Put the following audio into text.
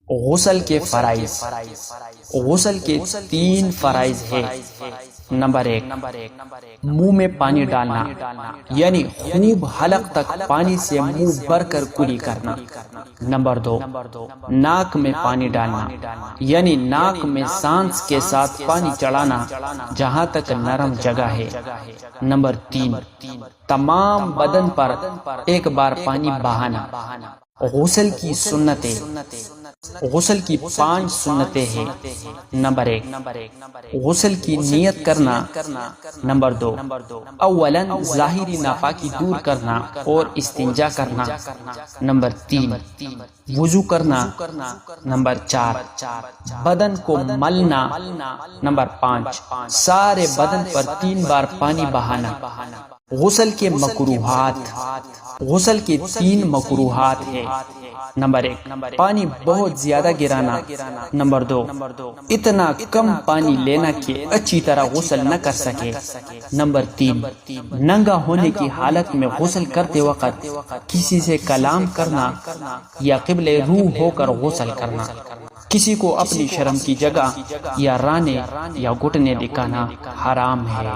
غسل کے فرائض۔ غسل کے 3 فرائض ہیں۔ نمبر 1، منہ میں پانی ڈالنا، یعنی خوب حلق تک پانی سے منہ بھر کر کلی کرنا۔ نمبر 2، ناک میں پانی ڈالنا، یعنی ناک میں سانس کے ساتھ پانی چڑھانا جہاں تک نرم جگہ ہے۔ نمبر 3، تمام بدن پر ایک بار پانی بہانا۔ غسل کی سنتیں۔ غسل کی 5 سنتیں ہیں۔ نمبر 1، غسل کی نیت کرنا۔ نمبر 2، اولا ظاہری ناپاکی دور کرنا اور استنجا کرنا۔ نمبر 3، وضو کرنا۔ نمبر 4، بدن کو ملنا۔ نمبر 5، سارے بدن پر 3 بار پانی بہانا۔ غسل کے مکروہات۔ غسل کے 3 مکروہات ہیں۔ نمبر 1، پانی بہت زیادہ گرانا۔ نمبر 2، اتنا کم پانی لینا کہ اچھی طرح غسل نہ کر سکے۔ نمبر 3، ننگا ہونے کی حالت میں غسل کرتے وقت کسی سے کلام کرنا یا قبلہ روح ہو کر غسل کرنا۔ کسی کو اپنی شرم کی جگہ یا رانے یا گھٹنے دکھانا حرام ہے۔